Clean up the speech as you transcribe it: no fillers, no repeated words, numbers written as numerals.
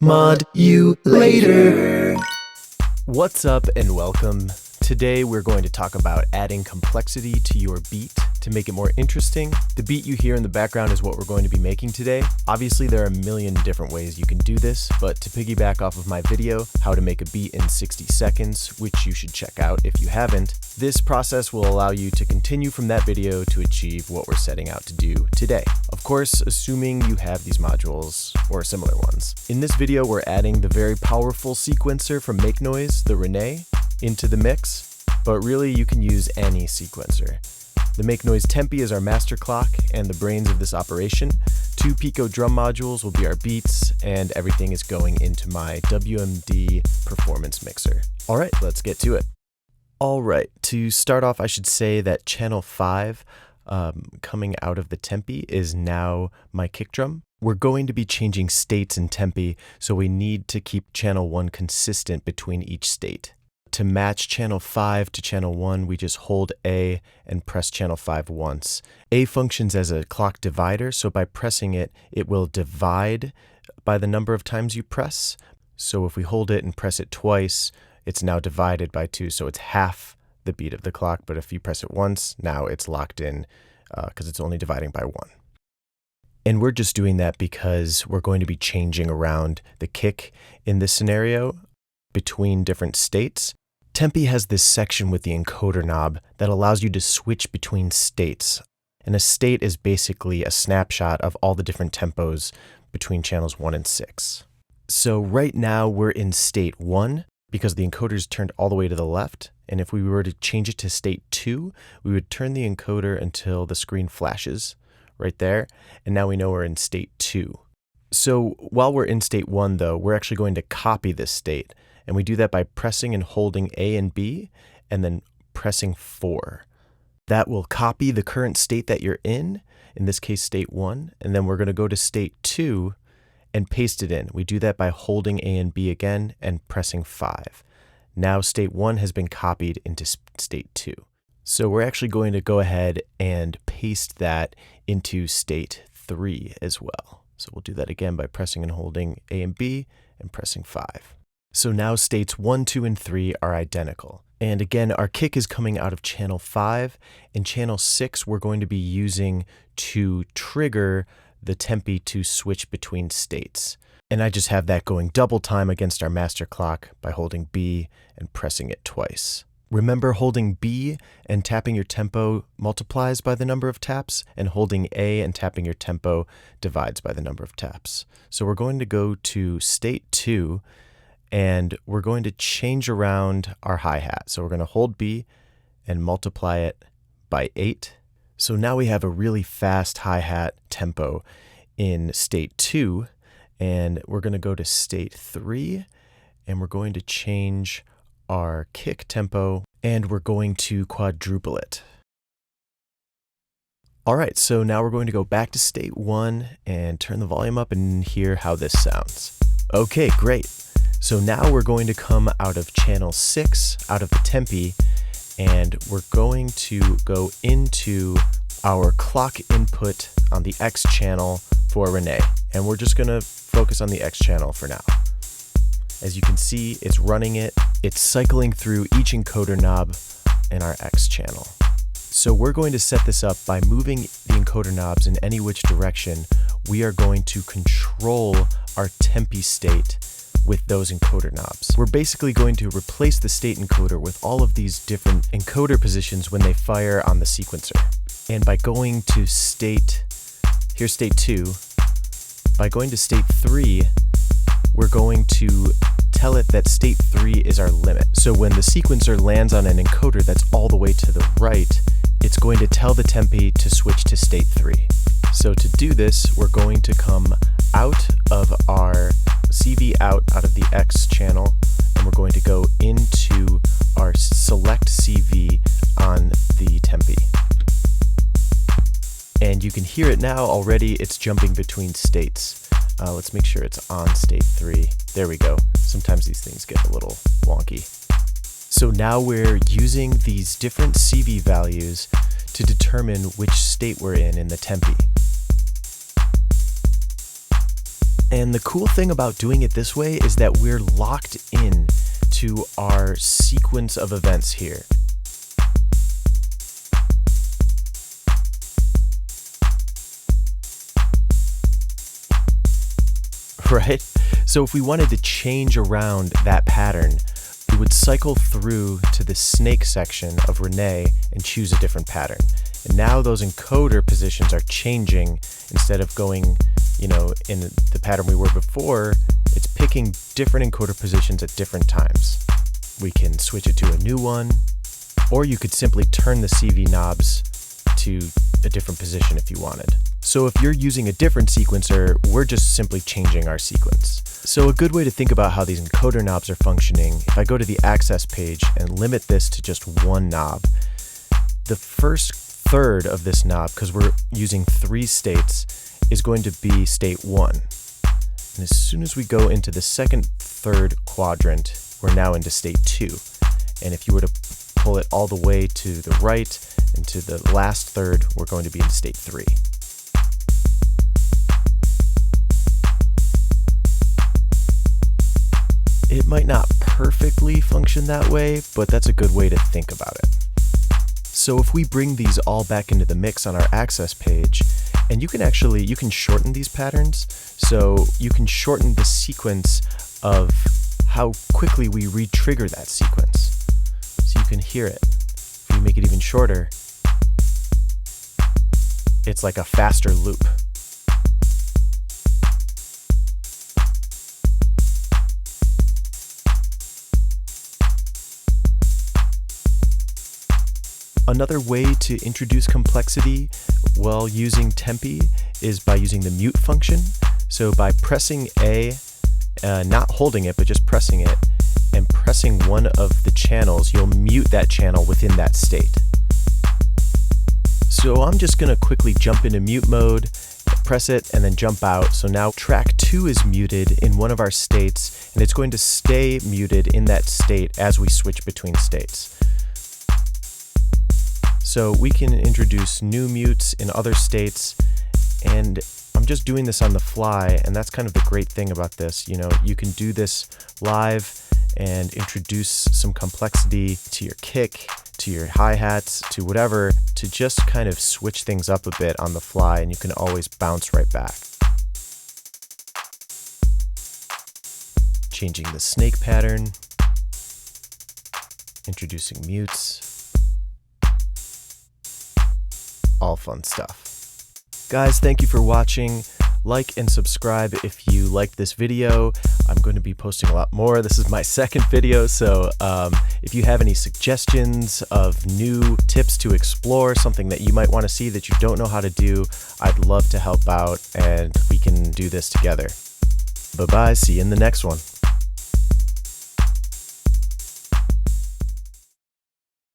Mod you later. What's up and welcome. Today we're going to talk about adding complexity to your beat to make it more interesting. The beat you hear in the background is what we're going to be making today. Obviously there are a million different ways you can do this, but to piggyback off of my video, how to make a beat in 60 seconds, which you should check out if you haven't, this process will allow you to continue from that video to achieve what we're setting out to do today. Of course, assuming you have these modules or similar ones. In this video, we're adding the very powerful sequencer from Make Noise, the Rene, into the mix, but really you can use any sequencer. The Make Noise Tempi is our master clock and the brains of this operation. 2 Pico drum modules will be our beats, and everything is going into my WMD performance mixer. All right, let's get to it. All right, to start off, I should say that channel 5 coming out of the Tempi is now my kick drum. We're going to be changing states in Tempi, so we need to keep channel 1 consistent between each state. To match channel 5 to channel 1, we just hold A and press channel 5 once. A functions as a clock divider, so by pressing it, it will divide by the number of times you press. So if we hold it and press it twice, it's now divided by 2, so it's half the beat of the clock, but if you press it once, now it's locked in because it's only dividing by 1. And we're just doing that because we're going to be changing around the kick in this scenario between different states. Tempi has this section with the encoder knob that allows you to switch between states. And a state is basically a snapshot of all the different tempos between channels 1 and 6. So right now we're in state 1 because the encoder is turned all the way to the left. And if we were to change it to state 2, we would turn the encoder until the screen flashes right there. And now we know we're in state 2. So while we're in state 1 though, we're actually going to copy this state. And we do that by pressing and holding A and B, and then pressing 4. That will copy the current state that you're in this case state 1, and then we're going to go to state 2 and paste it in. We do that by holding A and B again and pressing 5. Now state 1 has been copied into state 2. So we're actually going to go ahead and paste that into state 3 as well. So we'll do that again by pressing and holding A and B and pressing 5. So now states 1, 2, and 3 are identical. And again, our kick is coming out of channel 5, and channel 6 we're going to be using to trigger the Tempi to switch between states. And I just have that going double time against our master clock by holding B and pressing it twice. Remember, holding B and tapping your tempo multiplies by the number of taps, and holding A and tapping your tempo divides by the number of taps. So we're going to go to state 2, and we're going to change around our hi-hat. So we're going to hold B and multiply it by 8. So now we have a really fast hi-hat tempo in state 2, and we're going to go to state 3, and we're going to change our kick tempo, and we're going to quadruple it. All right, so now we're going to go back to state 1 and turn the volume up and hear how this sounds. Okay, great. So now we're going to come out of channel 6, out of the Tempi, and we're going to go into our clock input on the X channel for Rene. And we're just gonna focus on the X channel for now. As you can see, it's running it. It's cycling through each encoder knob in our X channel. So we're going to set this up by moving the encoder knobs in any which direction. We are going to control our Tempi state with those encoder knobs. We're basically going to replace the state encoder with all of these different encoder positions when they fire on the sequencer. And by going to here's state 2, by going to state 3, we're going to tell it that state 3 is our limit. So when the sequencer lands on an encoder that's all the way to the right, it's going to tell the Tempi to switch to state 3. So to do this, we're going to come out of our CV out of the X channel, and we're going to go into our select CV on the Tempi. And you can hear it now already, it's jumping between states. Let's make sure it's on state 3. There we go. Sometimes these things get a little wonky. So now we're using these different CV values to determine which state we're in the Tempi. And the cool thing about doing it this way is that we're locked in to our sequence of events here. Right? So if we wanted to change around that pattern, we would cycle through to the snake section of Rene and choose a different pattern. And now those encoder positions are changing. Instead of going, in the pattern we were before, it's picking different encoder positions at different times. We can switch it to a new one, or you could simply turn the CV knobs to a different position if you wanted. So if you're using a different sequencer, we're just simply changing our sequence. So a good way to think about how these encoder knobs are functioning, if I go to the access page and limit this to just one knob, the first third of this knob, because we're using 3 states, is going to be state 1. And as soon as we go into the second third quadrant, we're now into state 2. And if you were to pull it all the way to the right and to the last third, we're going to be in state 3. It might not perfectly function that way, but that's a good way to think about it. So if we bring these all back into the mix on our access page, and you can shorten these patterns, so you can shorten the sequence of how quickly we re-trigger that sequence. So you can hear it. If you make it even shorter, it's like a faster loop. Another way to introduce complexity while using Tempi is by using the mute function. So by pressing A, not holding it, but just pressing it, and pressing one of the channels, you'll mute that channel within that state. So I'm just going to quickly jump into mute mode, press it, and then jump out. So now track 2 is muted in one of our states, and it's going to stay muted in that state as we switch between states. So we can introduce new mutes in other states, and I'm just doing this on the fly, and that's kind of the great thing about this. You can do this live and introduce some complexity to your kick, to your hi-hats, to whatever, to just kind of switch things up a bit on the fly, and you can always bounce right back. Changing the snake pattern, introducing mutes. All fun stuff. Guys, thank you for watching. Like and subscribe if you liked this video. I'm going to be posting a lot more. This is my second video, so if you have any suggestions of new tips to explore, something that you might want to see that you don't know how to do, I'd love to help out, and we can do this together. Bye-bye. See you in the next one.